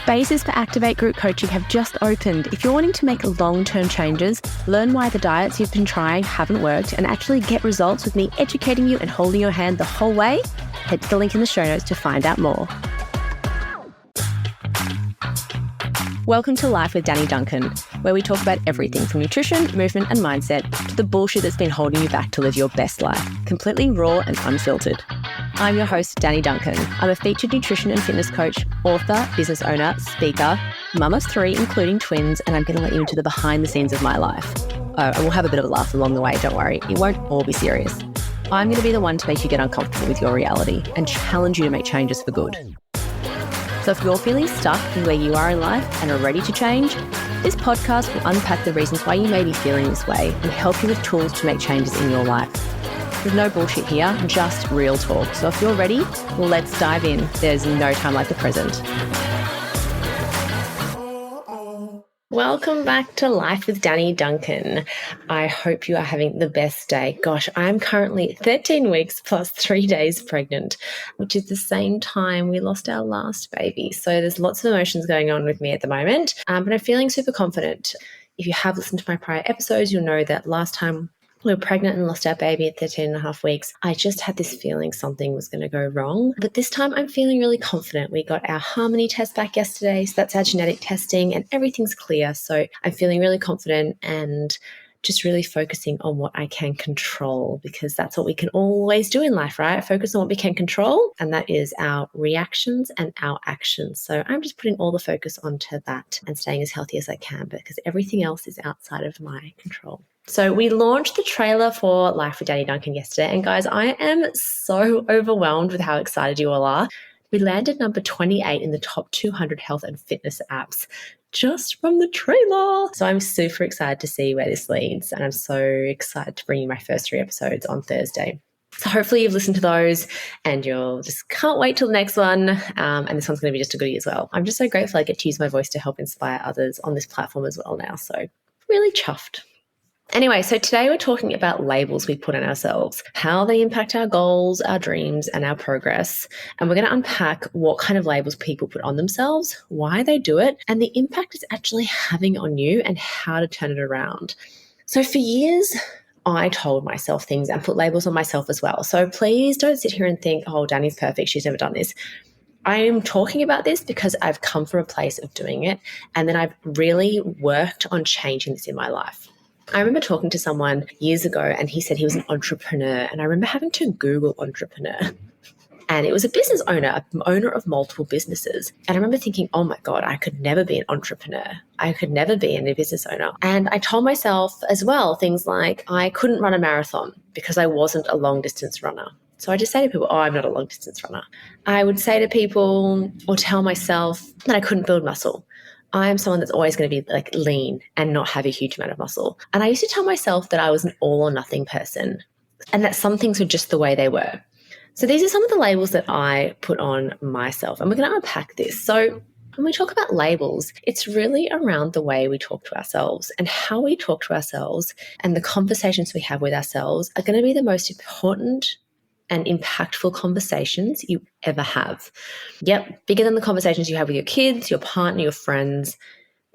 Spaces for Activate Group Coaching have just opened. If you're wanting to make long-term changes, learn why the diets you've been trying haven't worked, and actually get results with me educating you and holding your hand the whole way, head to the link in the show notes to find out more. Welcome to Life with Danni Duncan, where we talk about everything from nutrition, movement and mindset to the bullshit that's been holding you back to live your best life, completely raw and unfiltered. I'm your host, Danni Duncan. I'm a featured nutrition and fitness coach, author, business owner, speaker, mum of 3, including twins, and I'm going to let you into the behind the scenes of my life. And we'll have a bit of a laugh along the way, don't worry. It won't all be serious. I'm going to be the one to make you get uncomfortable with your reality and challenge you to make changes for good. So if you're feeling stuck in where you are in life and are ready to change, this podcast will unpack the reasons why you may be feeling this way and help you with tools to make changes in your life. There's no bullshit here, just real talk. So if you're ready, well, let's dive in. There's no time like the present. Welcome back to Life with Danni Duncan. I hope you are having the best day. Gosh, I'm currently 13 weeks plus 3 days pregnant, which is the same time we lost our last baby. So there's lots of emotions going on with me at the moment, but I'm feeling super confident. If you have listened to my prior episodes, you'll know that last time we were pregnant and lost our baby at 13 and a half weeks. I just had this feeling something was going to go wrong. But this time I'm feeling really confident. We got our Harmony test back yesterday. So that's our genetic testing and everything's clear. So I'm feeling really confident and just really focusing on what I can control, because that's what we can always do in life, right? Focus on what we can control, and that is our reactions and our actions. So I'm just putting all the focus onto that and staying as healthy as I can, because everything else is outside of my control. So we launched the trailer for Life with Danni Duncan yesterday, and guys, I am so overwhelmed with how excited you all are. We landed number 28 in the top 200 health and fitness apps just from the trailer. So I'm super excited to see where this leads, and I'm so excited to bring you my first 3 episodes on Thursday. So hopefully you've listened to those and you'll just can't wait till the next one. And this one's going to be just a goodie as well. I'm just so grateful I get to use my voice to help inspire others on this platform as well now. So really chuffed. Anyway, so today we're talking about labels we put on ourselves, how they impact our goals, our dreams, and our progress. And we're going to unpack what kind of labels people put on themselves, why they do it, and the impact it's actually having on you and how to turn it around. So for years, I told myself things and put labels on myself as well. So please don't sit here and think, oh, Danni's perfect, she's never done this. I'm talking about this because I've come from a place of doing it, and then I've really worked on changing this in my life. I remember talking to someone years ago and he said he was an entrepreneur, and I remember having to Google entrepreneur, and it was a business owner, an owner of multiple businesses. And I remember thinking, oh my God, I could never be an entrepreneur. I could never be a business owner. And I told myself as well things like I couldn't run a marathon because I wasn't a long distance runner. So I just say to people, oh, I'm not a long distance runner. I would say to people or tell myself that I couldn't build muscle. I'm someone that's always going to be like lean and not have a huge amount of muscle. And I used to tell myself that I was an all or nothing person and that some things were just the way they were. So these are some of the labels that I put on myself, and we're going to unpack this. So when we talk about labels, it's really around the way we talk to ourselves, and how we talk to ourselves and the conversations we have with ourselves are going to be the most important and impactful conversations you ever have. Yep, bigger than the conversations you have with your kids, your partner, your friends.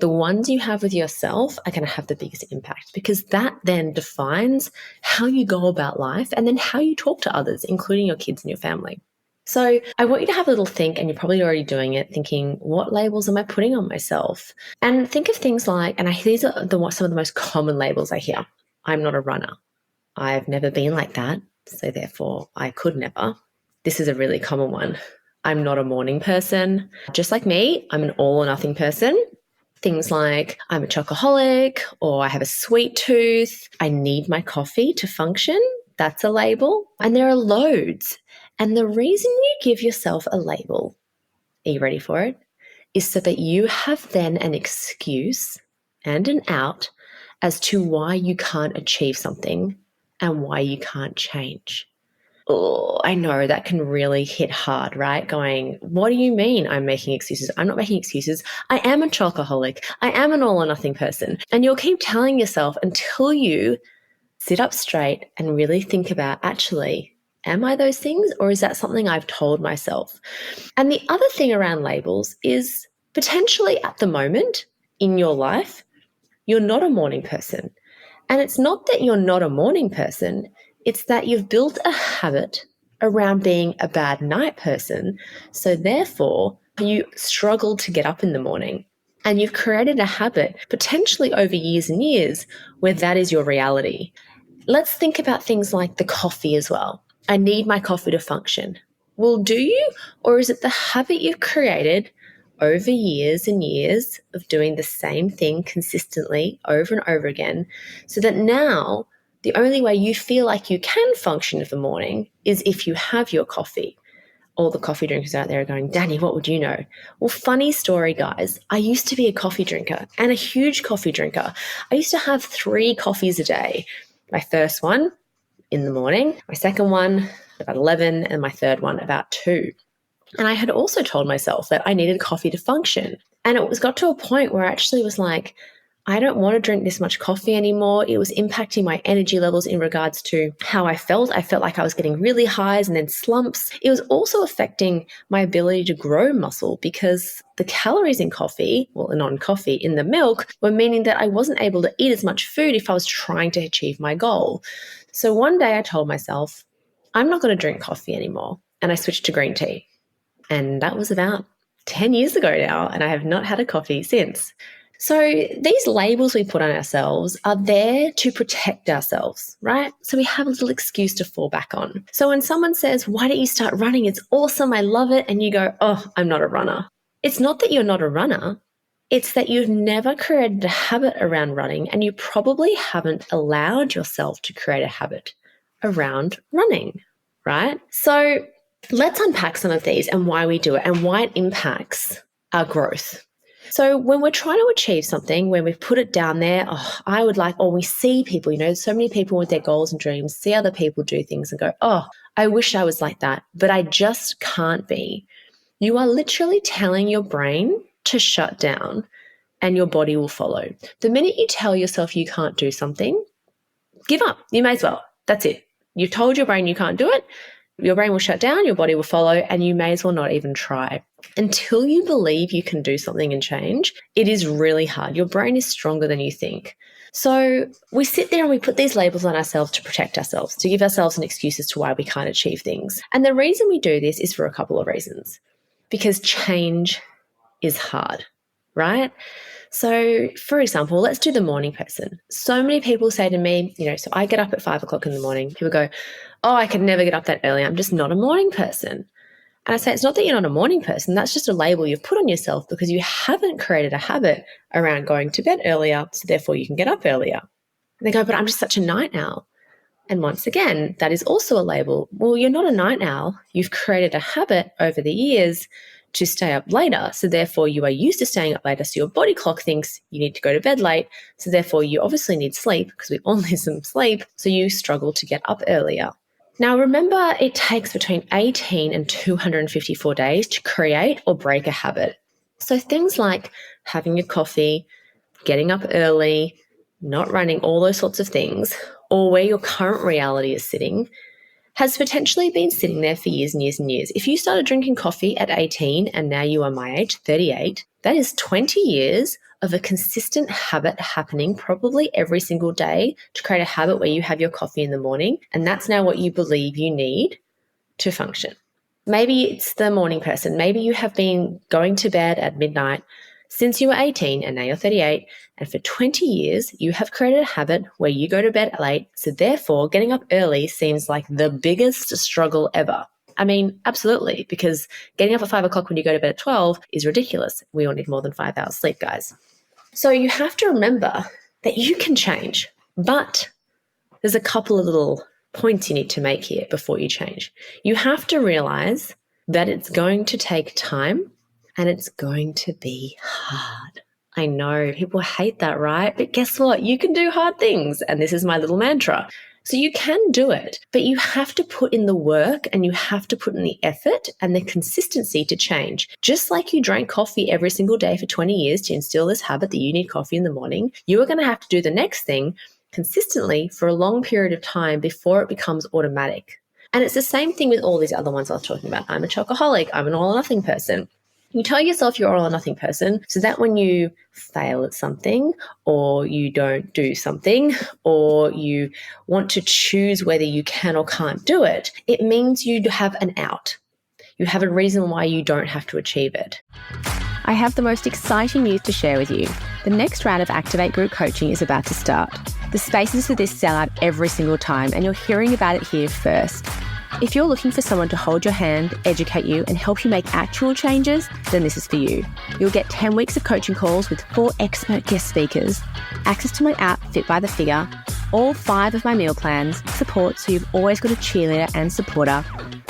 The ones you have with yourself are going to have the biggest impact, because that then defines how you go about life and then how you talk to others, including your kids and your family. So I want you to have a little think, and you're probably already doing it, thinking, what labels am I putting on myself? And think of things like, and these are some of the most common labels I hear. I'm not a runner. I've never been like that, so therefore I could never. This is a really common one. I'm not a morning person. Just like me, I'm an all or nothing person. Things like I'm a chocoholic, or I have a sweet tooth. I need my coffee to function. That's a label. And there are loads. And the reason you give yourself a label, are you ready for it, is so that you have then an excuse and an out as to why you can't achieve something and why you can't change. Oh, I know that can really hit hard, right? Going, what do you mean I'm making excuses? I'm not making excuses. I am a chocoholic. I am an all or nothing person. And you'll keep telling yourself until you sit up straight and really think about, actually, am I those things, or is that something I've told myself? And the other thing around labels is Potentially at the moment in your life, you're not a morning person. And it's not that you're not a morning person, it's that you've built a habit around being a bad night person. So therefore, you struggle to get up in the morning. And you've created a habit, potentially over years and years, where that is your reality. Let's think about things like the coffee as well. I need my coffee to function. Well, do you? Or is it the habit you've created over years and years of doing the same thing consistently over and over again, so that now the only way you feel like you can function in the morning is if you have your coffee? All the coffee drinkers out there are going, Danni, what would you know? Well, funny story, guys. I used to be a coffee drinker and a huge coffee drinker. I used to have 3 coffees a day. My first one in the morning, my second one about 11, and my third one about 2. And I had also told myself that I needed coffee to function. And it got to a point where I actually was like, I don't want to drink this much coffee anymore. It was impacting my energy levels in regards to how I felt. I felt like I was getting really highs and then slumps. It was also affecting my ability to grow muscle because the calories in coffee, well, non-coffee, in the milk, were meaning that I wasn't able to eat as much food if I was trying to achieve my goal. So one day I told myself, I'm not going to drink coffee anymore. And I switched to green tea. And that was about 10 years ago now, and I have not had a coffee since. So these labels we put on ourselves are there to protect ourselves, right? So we have a little excuse to fall back on. So when someone says, why don't you start running? It's awesome. I love it. And you go, oh, I'm not a runner. It's not that you're not a runner. It's that you've never created a habit around running, and you probably haven't allowed yourself to create a habit around running, right? So let's unpack some of these and why we do it and why it impacts our growth. So when we're trying to achieve something, when we put it down there, I would like, or we see people, so many people with their goals and dreams, see other people do things and go, oh, I wish I was like that, but I just can't be. You are literally telling your brain to shut down and your body will follow. The minute you tell yourself you can't do something, give up. You may as well. That's it. You've told your brain you can't do it. Your brain will shut down, your body will follow, and you may as well not even try. Until you believe you can do something and change, it is really hard. Your brain is stronger than you think. So we sit there and we put these labels on ourselves to protect ourselves, to give ourselves an excuse as to why we can't achieve things. And the reason we do this is for a couple of reasons. Because change is hard, right? So, for example, let's do the morning person. So many people say to me, so I get up at 5 o'clock in the morning. People go, oh, I could never get up that early. I'm just not a morning person. And I say, it's not that you're not a morning person. That's just a label you've put on yourself because you haven't created a habit around going to bed earlier, so therefore you can get up earlier. And they go, but I'm just such a night owl. And once again, that is also a label. Well, you're not a night owl. You've created a habit over the years to stay up later. So therefore you are used to staying up later. So your body clock thinks you need to go to bed late. So therefore you obviously need sleep because we all need some sleep. So you struggle to get up earlier. Now remember, it takes between 18 and 254 days to create or break a habit. So things like having your coffee, getting up early, not running, all those sorts of things, or where your current reality is sitting, has potentially been sitting there for years and years and years. If you started drinking coffee at 18 and now you are my age, 38, that is 20 years of a consistent habit happening probably every single day to create a habit where you have your coffee in the morning, and that's now what you believe you need to function. Maybe it's the morning person. Maybe you have been going to bed at midnight since you were 18 and now you're 38, and for 20 years you have created a habit where you go to bed late, so therefore getting up early seems like the biggest struggle ever. I mean, absolutely, because getting up at 5 o'clock when you go to bed at 12 is ridiculous. We all need more than 5 hours sleep, guys. So you have to remember that you can change, but there's a couple of little points you need to make here before you change. You have to realize that it's going to take time and it's going to be hard. I know people hate that, right? But guess what? You can do hard things. And this is my little mantra. So you can do it, but you have to put in the work and you have to put in the effort and the consistency to change. Just like you drank coffee every single day for 20 years to instill this habit that you need coffee in the morning, you are going to have to do the next thing consistently for a long period of time before it becomes automatic. And it's the same thing with all these other ones I was talking about. I'm a chocoholic. I'm an all or nothing person. You tell yourself you're all or nothing person so that when you fail at something or you don't do something or you want to choose whether you can or can't do it, it means you have an out. You have a reason why you don't have to achieve it. I have the most exciting news to share with you. The next round of Activate Group coaching is about to start. The spaces for this sell out every single time, and you're hearing about it here first. If you're looking for someone to hold your hand, educate you, and help you make actual changes, then this is for you. You'll get 10 weeks of coaching calls with 4 expert guest speakers, access to my app, Fit by the Figure, all 5 of my meal plans, support so you've always got a cheerleader and supporter,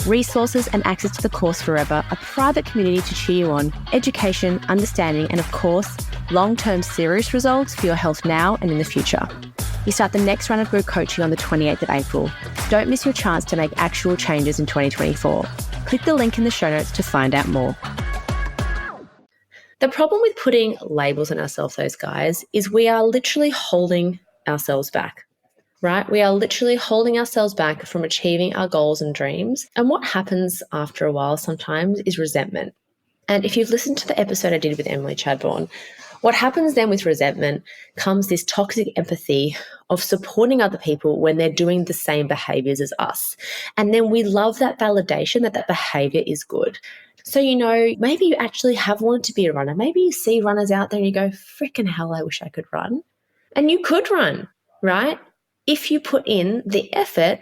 resources and access to the course forever, a private community to cheer you on, education, understanding, and of course, long-term serious results for your health now and in the future. You start the next round of group coaching on the 28th of April. Don't miss your chance to make actual changes in 2024. Click the link in the show notes to find out more. The problem with putting labels on ourselves, those guys, is we are literally holding ourselves back, right? We are literally holding ourselves back from achieving our goals and dreams. And what happens after a while sometimes is resentment. And if you've listened to the episode I did with Emily Chadbourne, what happens then with resentment comes this toxic empathy of supporting other people when they're doing the same behaviors as us. And then we love that validation that that behavior is good. So, maybe you actually have wanted to be a runner. Maybe you see runners out there and you go, freaking hell, I wish I could run. And you could run, right? If you put in the effort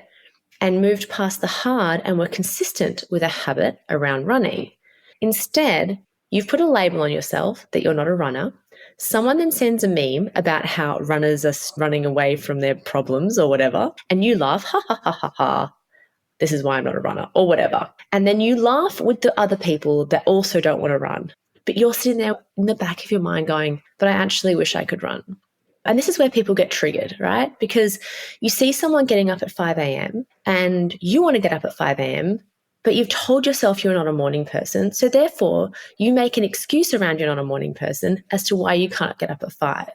and moved past the hard and were consistent with a habit around running. Instead, you've put a label on yourself that you're not a runner. Someone then sends a meme about how runners are running away from their problems or whatever, and you laugh, ha, ha, ha, ha, ha. This is why I'm not a runner or whatever. And then you laugh with the other people that also don't want to run. But you're sitting there in the back of your mind going, but I actually wish I could run. And this is where people get triggered, right? Because you see someone getting up at 5 a.m. and you want to get up at 5 a.m., but you've told yourself you're not a morning person. So therefore, you make an excuse around you're not a morning person as to why you can't get up at 5.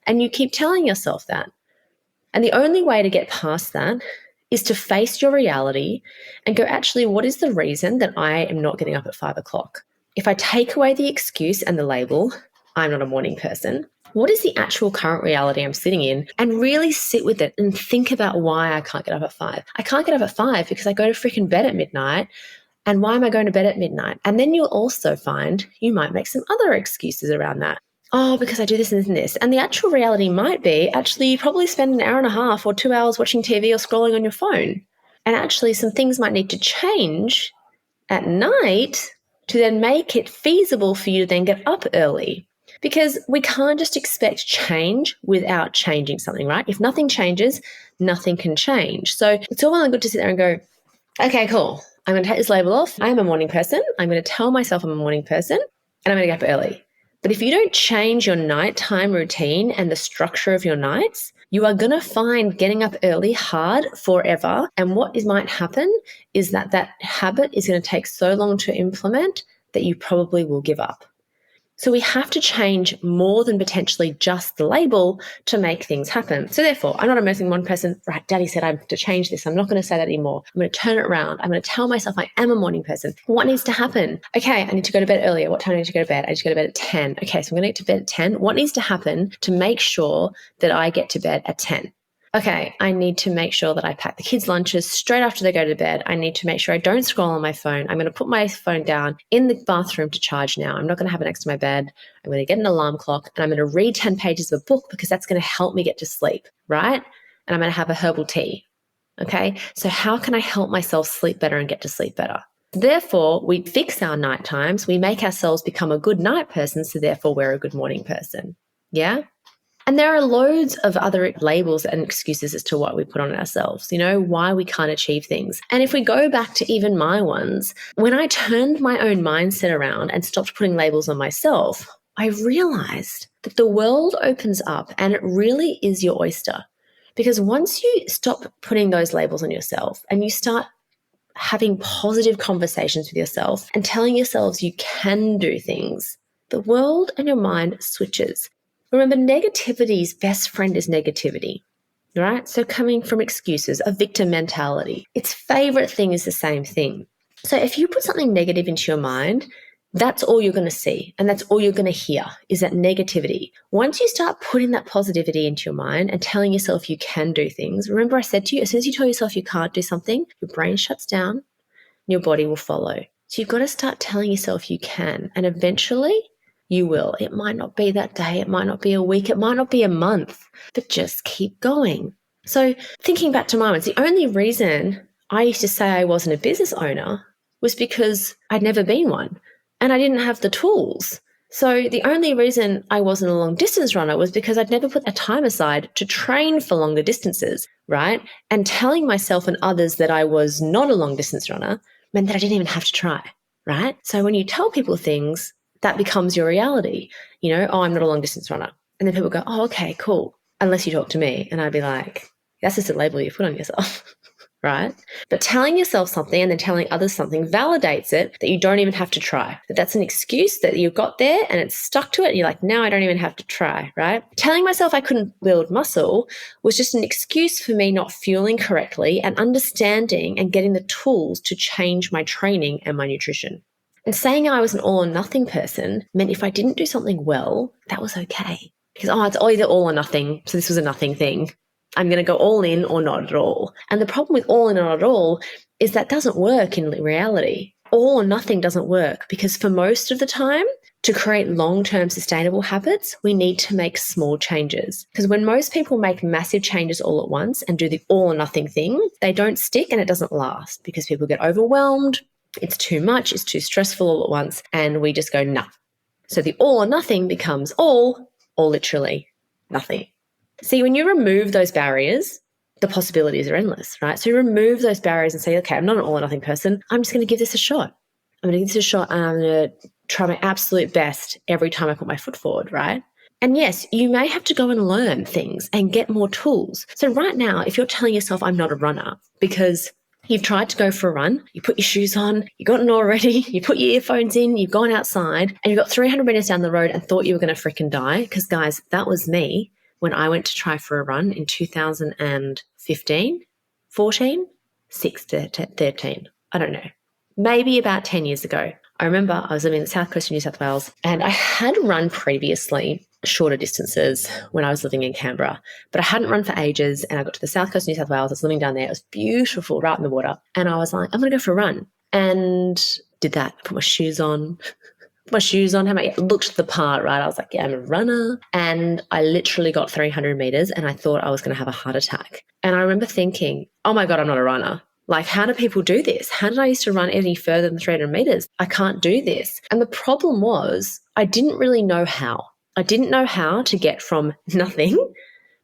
And you keep telling yourself that. And the only way to get past that is to face your reality and go, actually, what is the reason that I am not getting up at 5 o'clock? If I take away the excuse and the label, I'm not a morning person, what is the actual current reality I'm sitting in? And really sit with it and think about why I can't get up at 5. I can't get up at 5 because I go to freaking bed at midnight. And why am I going to bed at midnight? And then you'll also find you might make some other excuses around that. Oh, because I do this and this and this. And the actual reality might be, actually, you probably spend an hour and a half or 2 hours watching TV or scrolling on your phone. And actually, some things might need to change at night to then make it feasible for you to then get up early. Because we can't just expect change without changing something, right? If nothing changes, nothing can change. So it's all well and good to sit there and go, okay, cool. I'm going to take this label off. I'm a morning person. I'm going to tell myself I'm a morning person and I'm going to get up early. But if you don't change your nighttime routine and the structure of your nights, you are going to find getting up early hard forever. And what might happen is that habit is going to take so long to implement that you probably will give up. So we have to change more than potentially just the label to make things happen. So therefore, I'm not a morning one person. Right, Daddy said I have to change this. I'm not going to say that anymore. I'm going to turn it around. I'm going to tell myself I am a morning person. What needs to happen? Okay, I need to go to bed earlier. What time do I need to go to bed? I need to go to bed at 10. Okay, so I'm going to get to bed at 10. What needs to happen to make sure that I get to bed at 10? Okay, I need to make sure that I pack the kids' lunches straight after they go to bed. I need to make sure I don't scroll on my phone. I'm going to put my phone down in the bathroom to charge now. I'm not going to have it next to my bed. I'm going to get an alarm clock and I'm going to read 10 pages of a book because that's going to help me get to sleep, right? And I'm going to have a herbal tea. Okay, so how can I help myself sleep better and get to sleep better? Therefore, we fix our night times. We make ourselves become a good night person, so therefore we're a good morning person. Yeah? And there are loads of other labels and excuses as to what we put on ourselves, why we can't achieve things. And if we go back to even my ones, when I turned my own mindset around and stopped putting labels on myself, I realized that the world opens up and it really is your oyster. Because once you stop putting those labels on yourself and you start having positive conversations with yourself and telling yourselves you can do things, the world and your mind switches. Remember, negativity's best friend is negativity, right? So coming from excuses, a victim mentality, its favorite thing is the same thing. So if you put something negative into your mind, That's all you're going to see. And that's all you're going to hear is that negativity. Once you start putting that positivity into your mind and telling yourself you can do things, remember I said to you, as soon as you tell yourself you can't do something, your brain shuts down and your body will follow. So you've got to start telling yourself you can. And eventually you will. It might not be that day. It might not be a week. It might not be a month, but just keep going. So thinking back to moments, the only reason I used to say I wasn't a business owner was because I'd never been one and I didn't have the tools. So the only reason I wasn't a long distance runner was because I'd never put a time aside to train for longer distances, right? And telling myself and others that I was not a long distance runner meant that I didn't even have to try, right? So when you tell people things, that becomes your reality. You know, oh, I'm not a long distance runner. And then people go, oh, okay, cool. Unless you talk to me. And I'd be like, that's just a label you put on yourself, right? But telling yourself something and then telling others something validates it that you don't even have to try. That's an excuse that you got there and it's stuck to it. And you're like, now I don't even have to try, right? Telling myself I couldn't build muscle was just an excuse for me not fueling correctly and understanding and getting the tools to change my training and my nutrition. And saying I was an all or nothing person meant if I didn't do something well, that was okay. Because, it's either all or nothing. So this was a nothing thing. I'm going to go all in or not at all. And the problem with all in or not at all is that doesn't work in reality. All or nothing doesn't work because for most of the time, to create long-term sustainable habits, we need to make small changes. Because when most people make massive changes all at once and do the all or nothing thing, they don't stick and it doesn't last because people get overwhelmed. It's too much. It's too stressful all at once. And we just go, nah. So the all or nothing becomes all or literally nothing. See, when you remove those barriers, the possibilities are endless, right? So you remove those barriers and say, okay, I'm not an all or nothing person. I'm just going to give this a shot. I'm going to give this a shot and I'm going to try my absolute best every time I put my foot forward, right? And yes, you may have to go and learn things and get more tools. So right now, if you're telling yourself I'm not a runner because you've tried to go for a run, you put your shoes on, you got an all ready, you put your earphones in, you've gone outside and you got 300 meters down the road and thought you were going to freaking die. Because guys, that was me when I went to try for a run in 2015, 14, 13, I don't know, maybe about 10 years ago. I remember I was living in the south coast of New South Wales and I had run previously shorter distances when I was living in Canberra, but I hadn't run for ages and I got to the south coast of New South Wales. I was living down there. It was beautiful, right in the water. And I was like, I'm going to go for a run and did that. I put my shoes on, looked the part, right? I was like, yeah, I'm a runner. And I literally got 300 meters and I thought I was going to have a heart attack. And I remember thinking, oh my God, I'm not a runner. Like, how do people do this? How did I used to run any further than 300 meters? I can't do this. And the problem was I didn't really know how. I didn't know how to get from nothing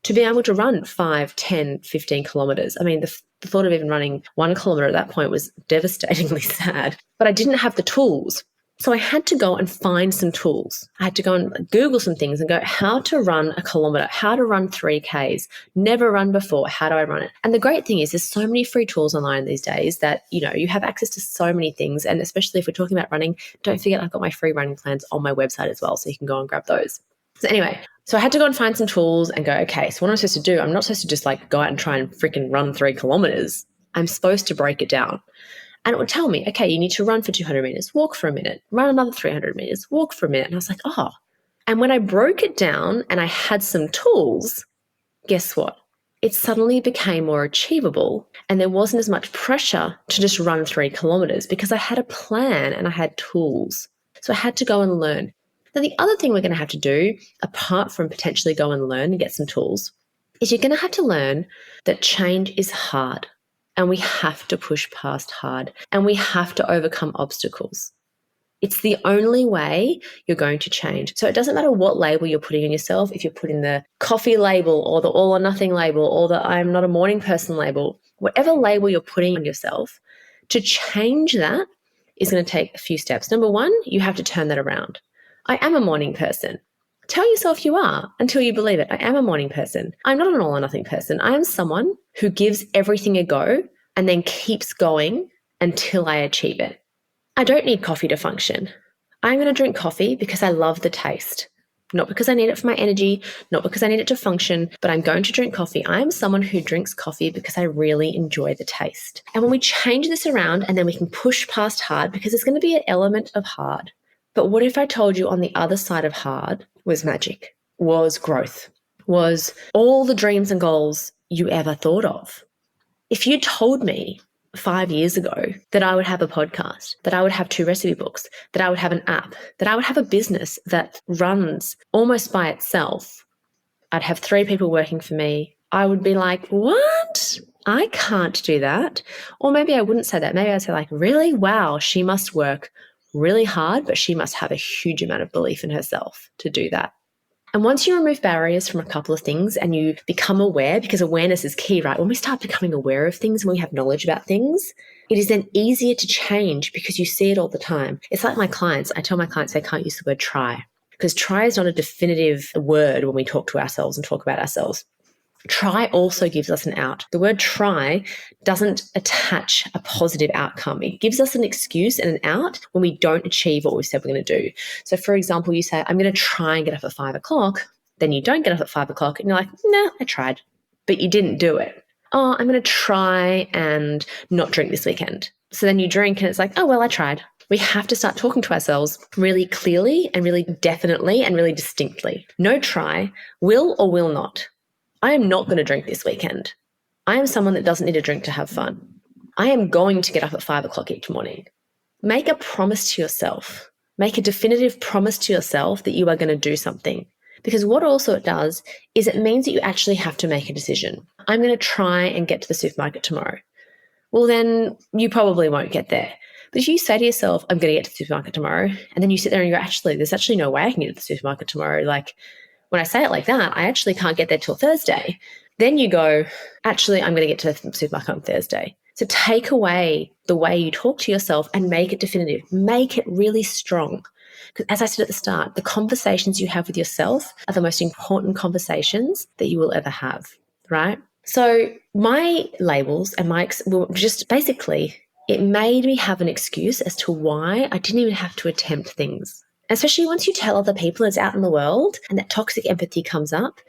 to be able to run 5, 10, 15 kilometers. I mean, the thought of even running 1 kilometer at that point was devastatingly sad, but I didn't have the tools. So I had to go and find some tools. I had to go and Google some things and go, how to run a kilometer, how to run 3Ks, never run before, how do I run it? And the great thing is there's so many free tools online these days that, you have access to so many things. And especially if we're talking about running, don't forget I've got my free running plans on my website as well. So you can go and grab those. So anyway, so I had to go and find some tools and go, okay, so what am I supposed to do? I'm not supposed to just go out and try and freaking run 3 kilometers. I'm supposed to break it down. And it would tell me, okay, you need to run for 200 meters, walk for a minute, run another 300 meters, walk for a minute. And I was like, oh. And when I broke it down and I had some tools, guess what? It suddenly became more achievable and there wasn't as much pressure to just run 3 kilometers because I had a plan and I had tools. So I had to go and learn. Now, the other thing we're going to have to do, apart from potentially go and learn and get some tools, is you're going to have to learn that change is hard. And we have to push past hard and we have to overcome obstacles. It's the only way you're going to change. So it doesn't matter what label you're putting on yourself. If you're putting the coffee label or the all or nothing label or the I'm not a morning person label, whatever label you're putting on yourself, to change that is going to take a few steps. Number one, you have to turn that around. I am a morning person. Tell yourself you are until you believe it. I am a morning person. I'm not an all or nothing person. I am someone who gives everything a go and then keeps going until I achieve it. I don't need coffee to function. I'm going to drink coffee because I love the taste. Not because I need it for my energy, not because I need it to function, but I'm going to drink coffee. I am someone who drinks coffee because I really enjoy the taste. And when we change this around and then we can push past hard, because there's going to be an element of hard. But what if I told you on the other side of hard was magic, was growth, was all the dreams and goals you ever thought of? If you told me 5 years ago that I would have a podcast, that I would have 2 recipe books, that I would have an app, that I would have a business that runs almost by itself, I'd have 3 people working for me, I would be like, what? I can't do that. Or maybe I wouldn't say that. Maybe I'd say like, really? Wow, she must work really hard, but she must have a huge amount of belief in herself to do that. And once you remove barriers from a couple of things and you become aware, because awareness is key, right? When we start becoming aware of things, when we have knowledge about things, it is then easier to change because you see it all the time. It's like my clients. I tell my clients they can't use the word try because try is not a definitive word when we talk to ourselves and talk about ourselves. Try also gives us an out. The word try doesn't attach a positive outcome. It gives us an excuse and an out when we don't achieve what we've said we're going to do. So for example, you say, I'm going to try and get up at 5 o'clock. Then you don't get up at 5 o'clock and you're like, no, I tried, but you didn't do it. Oh, I'm going to try and not drink this weekend. So then you drink and it's like, oh, well, I tried. We have to start talking to ourselves really clearly and really definitely and really distinctly. No try, will or will not. I am not going to drink this weekend. I am someone that doesn't need a drink to have fun. I am going to get up at 5 o'clock each morning. Make a promise to yourself. Make a definitive promise to yourself that you are going to do something. Because what also it does is it means that you actually have to make a decision. I'm going to try and get to the supermarket tomorrow. Well, then you probably won't get there. But if you say to yourself, I'm going to get to the supermarket tomorrow, and then you sit there and you go, actually, there's actually no way I can get to the supermarket tomorrow. Like, when I say it like that, I actually can't get there till Thursday. Then you go, actually, I'm going to get to the supermarket on Thursday. So take away the way you talk to yourself and make it definitive. Make it really strong. Because as I said at the start, the conversations you have with yourself are the most important conversations that you will ever have, right? So my labels and my well, just basically, it made me have an excuse as to why I didn't even have to attempt things. Especially once you tell other people it's out in the world and that toxic empathy comes up,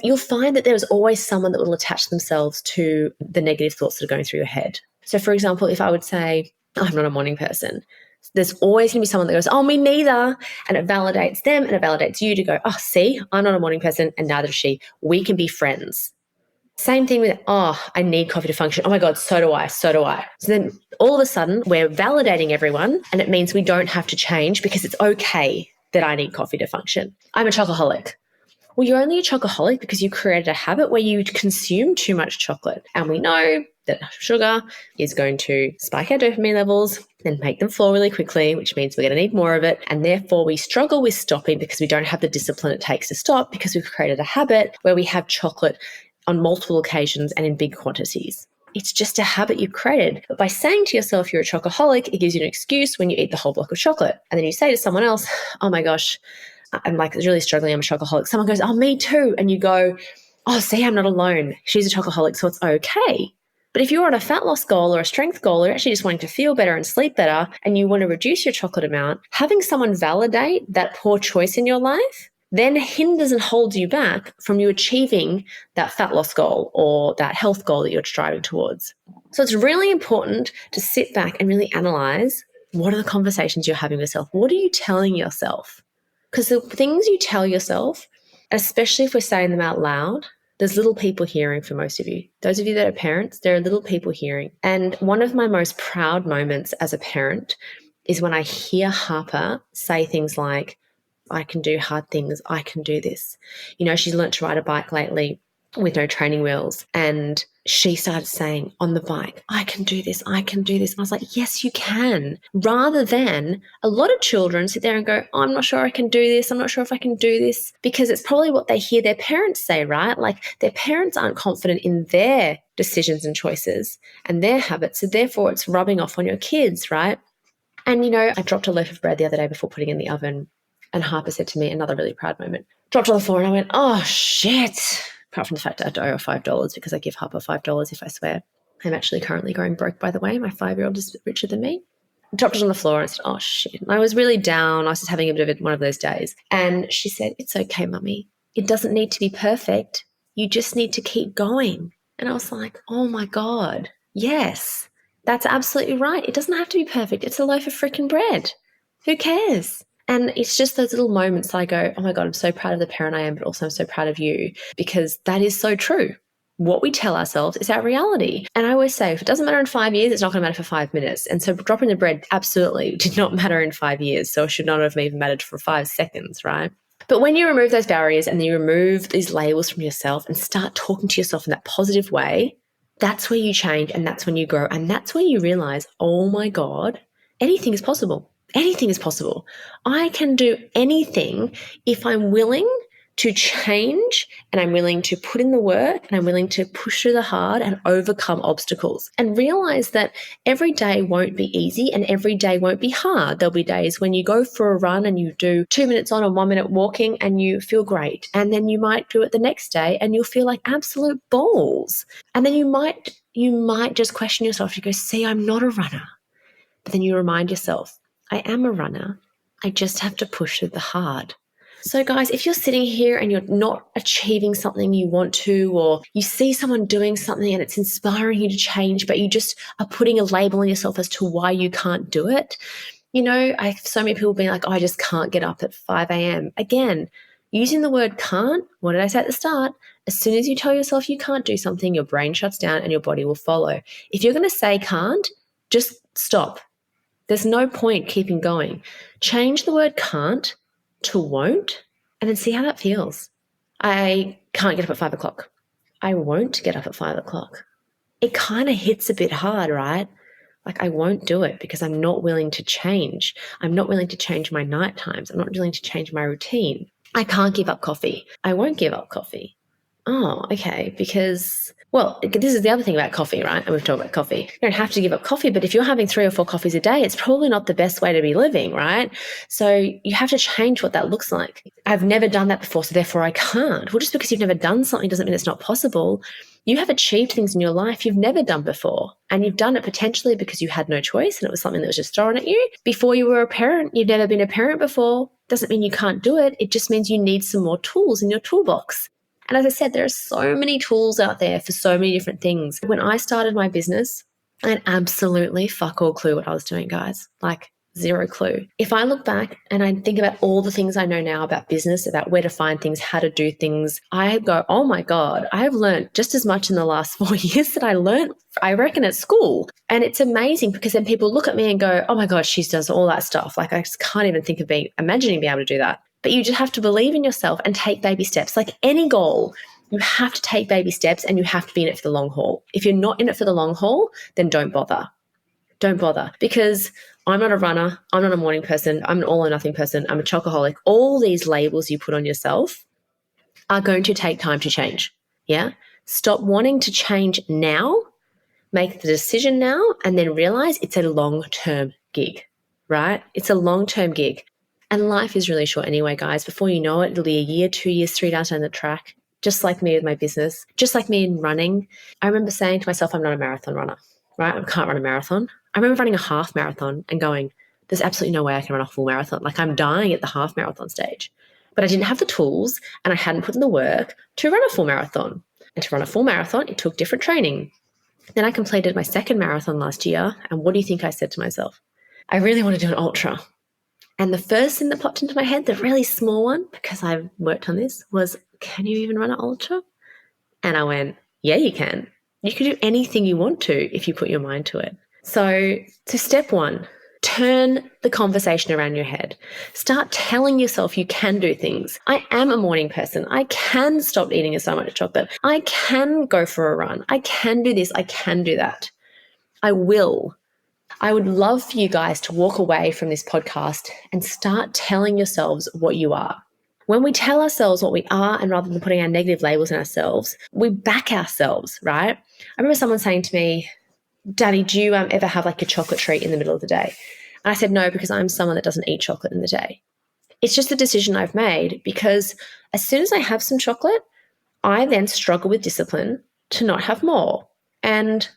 you'll find that there's always someone that will attach themselves to the negative thoughts that are going through your head. So for example, if I would say, oh, I'm not a morning person, there's always going to be someone that goes, oh, me neither. And it validates them and it validates you to go, oh, see, I'm not a morning person and neither is she. We can be friends. Same thing with, oh, I need coffee to function. Oh my God, so do I. So then all of a sudden we're validating everyone and it means we don't have to change because it's okay that I need coffee to function. I'm a chocoholic. Well, you're only a chocoholic because you created a habit where you consume too much chocolate. And we know that sugar is going to spike our dopamine levels and make them fall really quickly, which means we're going to need more of it. And therefore we struggle with stopping because we don't have the discipline it takes to stop because we've created a habit where we have chocolate on multiple occasions and in big quantities. It's just a habit you've created. But by saying to yourself you're a chocoholic, it gives you an excuse when you eat the whole block of chocolate. And then you say to someone else, oh my gosh, I'm like really struggling, I'm a chocoholic. Someone goes, oh, me too. And you go, oh, see, I'm not alone. She's a chocoholic, so it's okay. But if you're on a fat loss goal or a strength goal, or actually just wanting to feel better and sleep better, and you want to reduce your chocolate amount, having someone validate that poor choice in your life then hinders and holds you back from you achieving that fat loss goal or that health goal that you're striving towards. So it's really important to sit back and really analyze what are the conversations you're having with yourself? What are you telling yourself? Because the things you tell yourself, especially if we're saying them out loud, there's little people hearing for most of you. Those of you that are parents, there are little people hearing. And one of my most proud moments as a parent is when I hear Harper say things like, I can do hard things. I can do this. You know, she's learned to ride a bike lately with no training wheels. And she started saying on the bike, I can do this. I can do this. And I was like, yes, you can. Rather than a lot of children sit there and go, oh, I'm not sure I can do this. I'm not sure if I can do this. Because it's probably what they hear their parents say, right? Like their parents aren't confident in their decisions and choices and their habits. So therefore it's rubbing off on your kids, right? And, you know, I dropped a loaf of bread the other day before putting it in the oven. And Harper said to me, another really proud moment, dropped on the floor and I went, oh, shit. Apart from the fact I had to owe her $5 because I give Harper $5 if I swear. I'm actually currently going broke, by the way. My 5-year-old is richer than me. I dropped it on the floor and I said, oh, shit. And I was really down. I was just having a bit of one of those days. And she said, it's okay, Mummy. It doesn't need to be perfect. You just need to keep going. And I was like, oh, my God. Yes, that's absolutely right. It doesn't have to be perfect. It's a loaf of freaking bread. Who cares? And it's just those little moments that I go, oh my God, I'm so proud of the parent I am, but also I'm so proud of you, because that is so true. What we tell ourselves is our reality. And I always say, if it doesn't matter in 5 years, it's not going to matter for 5 minutes. And so dropping the bread absolutely did not matter in 5 years. So it should not have even mattered for 5 seconds, right? But when you remove those barriers and you remove these labels from yourself and start talking to yourself in that positive way, that's where you change, and that's when you grow. And that's when you realize, oh my God, anything is possible. Anything is possible. I can do anything if I'm willing to change, and I'm willing to put in the work, and I'm willing to push through the hard and overcome obstacles, and realize that every day won't be easy and every day won't be hard. There'll be days when you go for a run and you do 2 minutes on and 1 minute walking and you feel great. And then you might do it the next day and you'll feel like absolute balls. And then you might just question yourself. You go, see, I'm not a runner. But then you remind yourself, I am a runner. I just have to push through the hard. So guys, if you're sitting here and you're not achieving something you want to, or you see someone doing something and it's inspiring you to change, but you just are putting a label on yourself as to why you can't do it. I have so many people being like, oh, I just can't get up at 5 a.m. Again, using the word can't, what did I say at the start? As soon as you tell yourself you can't do something, your brain shuts down and your body will follow. If you're going to say can't, just stop. There's no point keeping going. Change the word can't to won't, and then see how that feels. I can't get up at 5 o'clock. I won't get up at 5 o'clock. It kind of hits a bit hard, right? Like, I won't do it because I'm not willing to change. I'm not willing to change my night times. I'm not willing to change my routine. I can't give up coffee. I won't give up coffee. Oh, okay, because, well, this is the other thing about coffee, right? And we've talked about coffee. You don't have to give up coffee, but if you're having 3 or 4 coffees a day, it's probably not the best way to be living, right? So you have to change what that looks like. I've never done that before, so therefore I can't. Well, just because you've never done something doesn't mean it's not possible. You have achieved things in your life you've never done before, and you've done it potentially because you had no choice and it was something that was just thrown at you. Before you were a parent, you've never been a parent before. Doesn't mean you can't do it. It just means you need some more tools in your toolbox. And as I said, there are so many tools out there for so many different things. When I started my business, I had absolutely fuck all clue what I was doing, guys. Like, zero clue. If I look back and I think about all the things I know now about business, about where to find things, how to do things, I go, oh my God, I have learned just as much in the last 4 years that I learned, I reckon, at school. And it's amazing because then people look at me and go, oh my God, she does all that stuff. Like, I just can't even think of imagining being able to do that. But you just have to believe in yourself and take baby steps. Like any goal, you have to take baby steps and you have to be in it for the long haul. If you're not in it for the long haul, then don't bother. Don't bother, because I'm not a runner. I'm not a morning person. I'm an all or nothing person. I'm a chocoholic. All these labels you put on yourself are going to take time to change. Yeah. Stop wanting to change now, make the decision now, and then realize it's a long-term gig, right? It's a long-term gig. And life is really short anyway, guys. Before you know it, it'll be a year, 2 years, 3 down the track, just like me with my business, just like me in running. I remember saying to myself, I'm not a marathon runner, right? I can't run a marathon. I remember running a half marathon and going, there's absolutely no way I can run a full marathon. Like, I'm dying at the half marathon stage. But I didn't have the tools and I hadn't put in the work to run a full marathon. And to run a full marathon, it took different training. Then I completed my second marathon last year. And what do you think I said to myself? I really want to do an ultra. And the first thing that popped into my head, the really small one, because I've worked on this, was, can you even run an ultra? And I went, yeah, you can. You can do anything you want to if you put your mind to it. So step 1, turn the conversation around your head. Start telling yourself you can do things. I am a morning person. I can stop eating so much chocolate. I can go for a run. I can do this. I can do that. I will. I would love for you guys to walk away from this podcast and start telling yourselves what you are. When we tell ourselves what we are, and rather than putting our negative labels on ourselves, we back ourselves, right? I remember someone saying to me, Danni, do you ever have like a chocolate treat in the middle of the day? And I said, no, because I'm someone that doesn't eat chocolate in the day. It's just a decision I've made, because as soon as I have some chocolate, I then struggle with discipline to not have more. And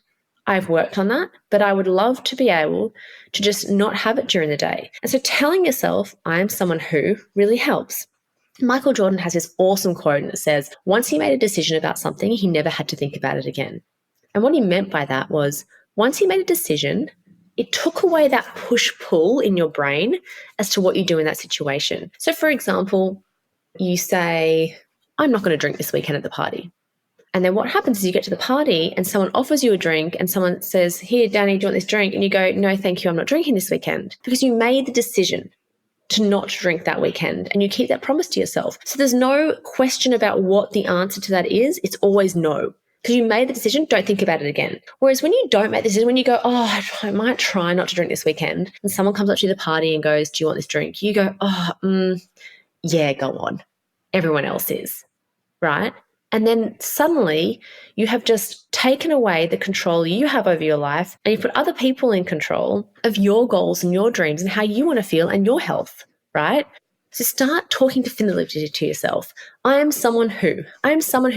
I've worked on that, but I would love to be able to just not have it during the day. And so telling yourself, I am someone who, really helps. Michael Jordan has this awesome quote that says, once he made a decision about something, he never had to think about it again. And what he meant by that was, once he made a decision, it took away that push-pull in your brain as to what you do in that situation. So, for example, you say, I'm not going to drink this weekend at the party. And then what happens is you get to the party and someone offers you a drink and someone says, here, Danny, do you want this drink? And you go, no, thank you, I'm not drinking this weekend. Because you made the decision to not drink that weekend and you keep that promise to yourself. So there's no question about what the answer to that is. It's always no. Because you made the decision, don't think about it again. Whereas when you don't make the decision, when you go, oh, I might try not to drink this weekend, and someone comes up to the party and goes, do you want this drink? You go, yeah, go on. Everyone else is, right? And then suddenly you have just taken away the control you have over your life and you put other people in control of your goals and your dreams and how you want to feel and your health, right? So start talking definitively to yourself. I am someone who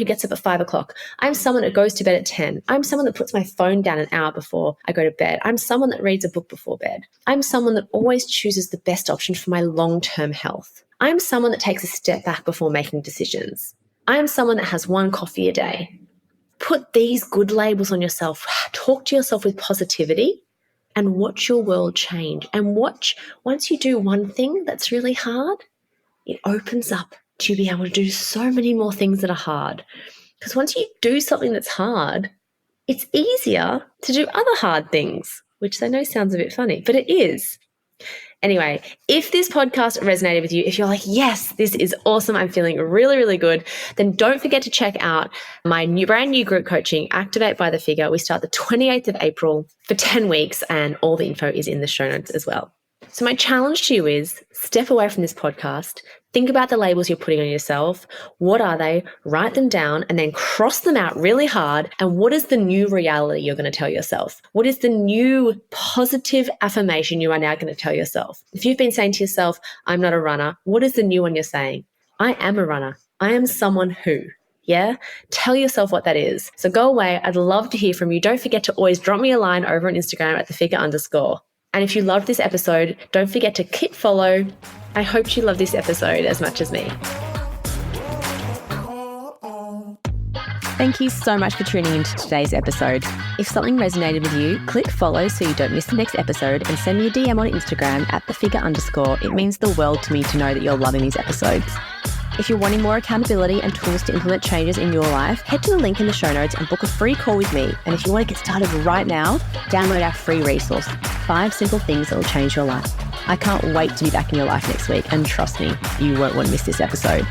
gets up at 5 o'clock. I'm someone that goes to bed at 10. I'm someone that puts my phone down an hour before I go to bed. I'm someone that reads a book before bed. I'm someone that always chooses the best option for my long-term health. I'm someone that takes a step back before making decisions. I am someone that has 1 coffee a day. Put these good labels on yourself. Talk to yourself with positivity and watch your world change. And watch, once you do one thing that's really hard, it opens up to be able to do so many more things that are hard. Because once you do something that's hard, it's easier to do other hard things, which I know sounds a bit funny, but it is. Anyway, if this podcast resonated with you, if you're like, yes, this is awesome, I'm feeling really, really good, then don't forget to check out my brand new group coaching, Activate by the Figure. We start the 28th of April for 10 weeks and all the info is in the show notes as well. So my challenge to you is step away from this podcast, think about the labels you're putting on yourself. What are they? Write them down and then cross them out really hard. And what is the new reality you're going to tell yourself? What is the new positive affirmation you are now going to tell yourself? If you've been saying to yourself, I'm not a runner, what is the new one you're saying? I am a runner. I am someone who. Yeah? Tell yourself what that is. So go away. I'd love to hear from you. Don't forget to always drop me a line over on Instagram at @thefigure_. And if you loved this episode, don't forget to hit follow. I hope you love this episode as much as me. Thank you so much for tuning into today's episode. If something resonated with you, click follow so you don't miss the next episode and send me a DM on Instagram at @thefigure_. It means the world to me to know that you're loving these episodes. If you're wanting more accountability and tools to implement changes in your life, head to the link in the show notes and book a free call with me. And if you want to get started right now, download our free resource, 5 simple things that will change your life. I can't wait to be back in your life next week. And trust me, you won't want to miss this episode.